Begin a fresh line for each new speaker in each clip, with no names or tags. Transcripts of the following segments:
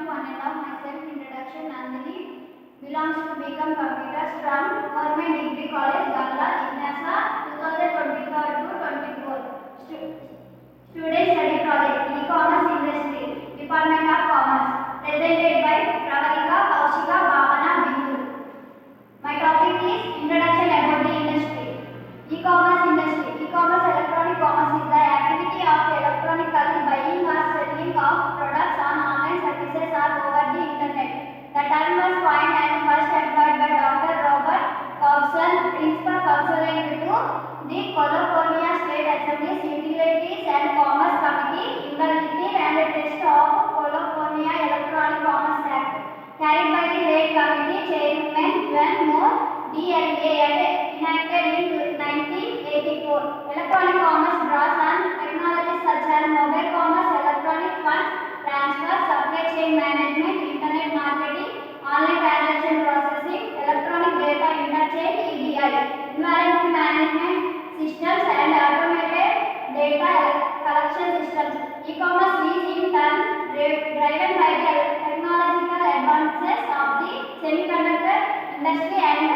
one and all. Myself introduction Nandini belongs to Become Computers from Government Degree College, Gangla, IGNASA 2023 to 24. Student study project E-commerce industry, Department of Commerce, presented by Pravalika Kaushika Bhavana Bindu. My topic is introduction about the industry. E-commerce industry. E-commerce electronic commerce is the activity of electronically buying or selling of products on online services or over the internet. The term was coined and first employed by Dr. Robert Coulson, Principal Consultant to the California State Assembly's Utilities and Commerce Committee in the Little and Test of California Electronic Commerce Act, carried by the late committee chairman John Moore, DLA, and enacted in 1984. Electronic commerce draws on technologies such as mobile commerce, electronic funds transfer, supply chain management, internet marketing, online transaction processing, electronic data interchange (EDI), environment management systems, and automated data collection systems. E-commerce is in turn driven by the technological advances of the semiconductor industry and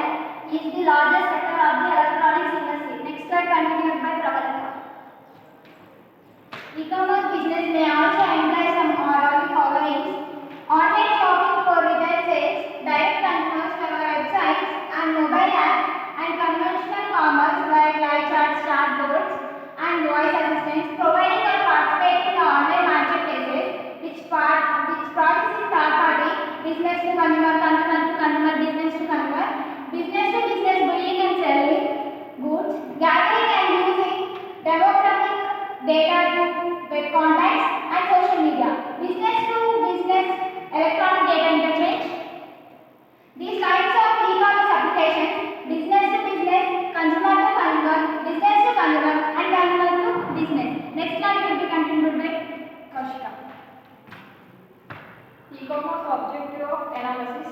is the largest sector of the electronics industry. Next slide continued by Pravalika. E-commerce business may also employ some or all the following: online shopping for retail sales, direct customers to our websites and mobile apps, and conventional commerce like live charts, chatbots, and voice assistants, providing or participating in the online marketplaces, which processes third party, business to consumer, business to consumer, business to business buying and selling goods, gathering and using demographic data to web contacts and social media, business to business electronic data interchange. These types of e-commerce applications: business to business, consumer to consumer, business to consumer, and consumer to business. Next slide will be continued by Kaushika.
E-commerce objective of analysis.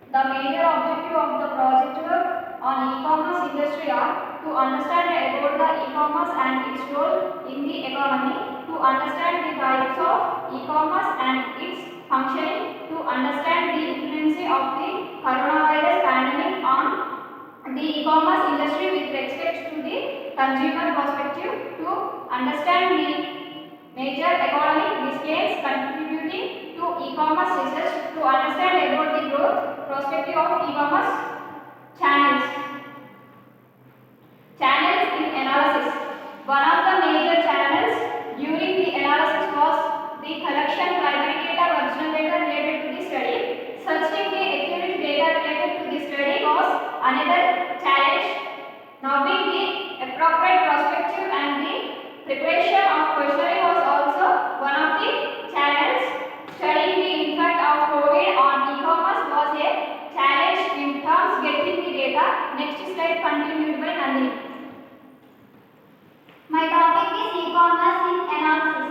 The major objective of the project work on e-commerce industry are to understand about the e-commerce and its role in the economy, to understand the types of e-commerce and its functioning, to understand the influence of the coronavirus pandemic on the e-commerce industry with respect to the consumer perspective, to understand the major economic disciplines contributing to e-commerce research, to understand about the growth perspective of e-commerce channels. Channels in analysis. One of the major channels during the analysis was the collection primary data, original data related to the study. Searching the accurate data related to the study was another challenge. Knowing the appropriate perspective and the preparation of questionnaire was also one of the channels. Studying the impact of COVID on e-commerce was a challenge in terms getting the data. Next slide continued by Nandini.
My topic is e-commerce in analysis.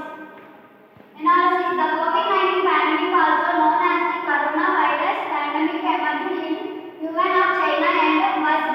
Analysis. The COVID-19 pandemic, also known as the coronavirus pandemic, emerged in Wuhan of China and was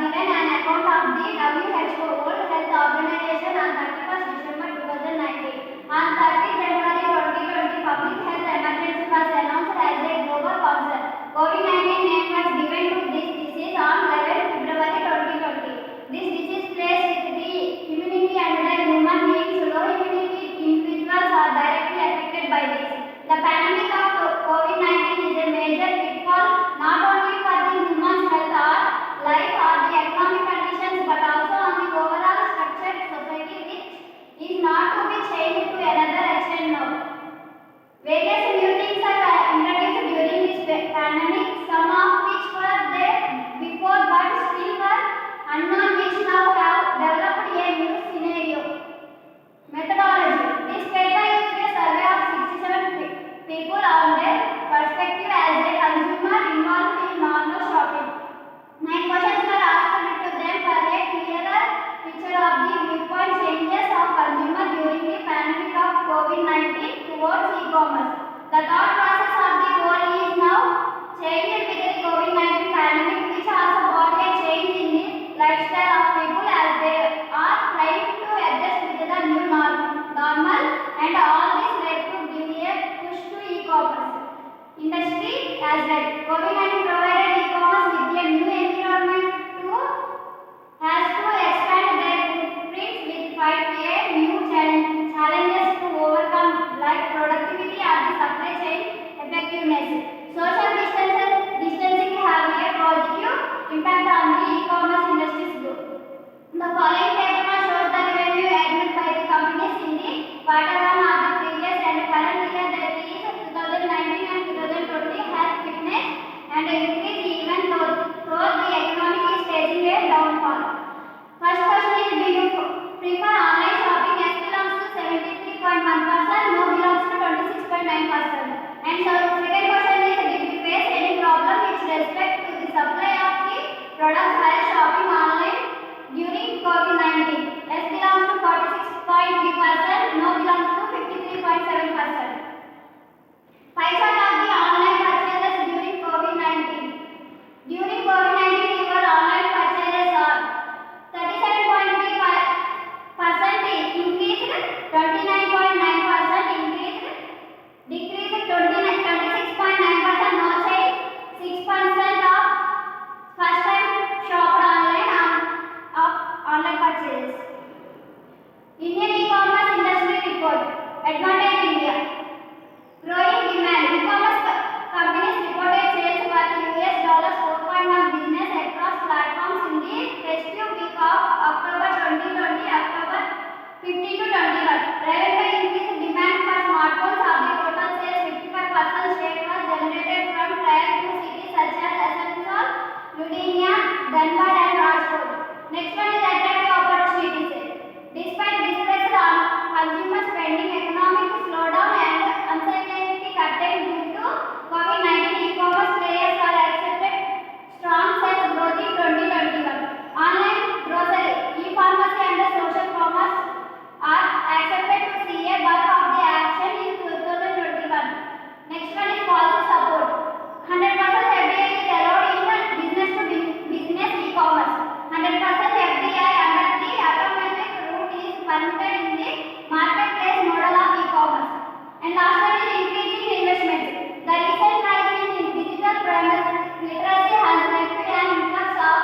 industry as well. COVID-19 provided e-commerce with a new environment to has to expand their footprints with 5 new challenges to overcome, like productivity and the supply chain effectiveness. Social distancing have a positive impact on the e-commerce industry's growth. The following table shows the revenue earned by the companies in the quarter one of the previous and current year, that is 2019 and 2020, has witnessed and increased even though the economy is facing a downfall. First question is, do you prefer online shopping? Yes belongs to 73.1%, no belongs to 26.9%. And so second question is, did you face any problem with respect to the supply of the products while shopping online during COVID-19? Yes belongs to 46.3%, no belongs to 53.7%. Pie chart of the online purchases during COVID-19. During COVID-19, your online purchases are 37.3% increased, 29.9% increased, decreased 26.9% no change, 6% of first time shopped online of online purchases. Indian e-commerce industry report. Advantage India. Growing demand. E-commerce companies reported sales worth $4.1 business across platforms in the festive week of October 2020, October 15 to 21. Revenue increased demand for smartphones. Of the total sales, 55% share was generated from tier 2 cities such as Asansol, Ludhiana, Dhanbad and Rajkot. Next one is attractive opportunities. Despite distress on consumer spending, economic slowdown and uncertainty curtailed due to COVID-19, e-commerce players are accepted strong sales growth in 2021. Online grocery, e-pharmacy and social commerce are accepted to see a bulk of the action in 2021. Next one is policy support. 100% FDI is allowed in business to business e-commerce. 100% FDI under the automatic route is permitted in the marketplace model of e-commerce. And last one is increasing investment. The recent rise in digital literacy has led to an influx of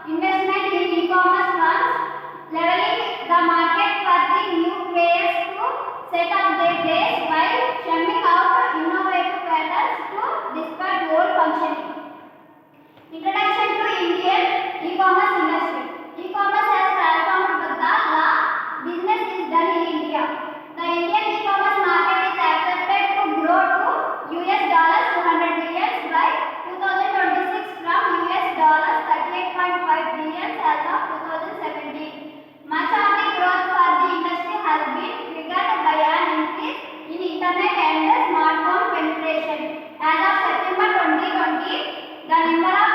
investment in e-commerce firms, leveling the market for the new players to set up their place while stemming out innovative patterns to disrupt old functioning. Introduction to Indian e-commerce industry. E-commerce has transformed the law. Business is done in India. The Indian e-commerce market is expected to grow to $200 billion by 2026 from $38.5 billion as of 2017. Much of the growth for the industry has been triggered by an increase in internet and smartphone penetration. As of September 2020, the number of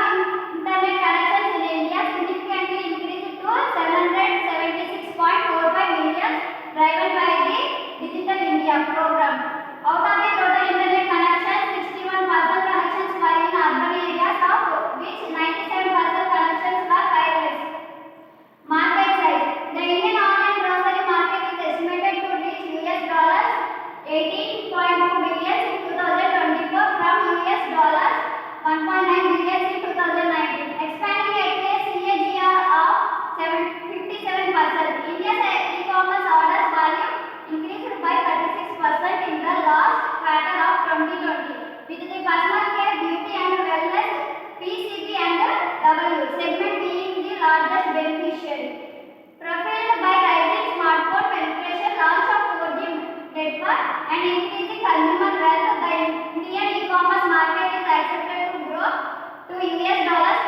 internet connections in India significantly increased to 776.45 million, driven by the Digital India program. Out of the total internet connections, 61% connections were in urban areas, of which 97% connections were wireless. Market size. The Indian online grocery market is estimated to reach $18.2 billion in 2024 from $1.9 billion in 2019, expanding at a CAGR of 57%. India's e-commerce orders volume increased by 36% in the last quarter of 2020, with the personal care, beauty and wellness (PCB and W) segment being the largest beneficiary. Propelled by rising smartphone penetration, launch of 4G network and increasing consumer wealth, the Indian e-commerce market is expected to grow to $200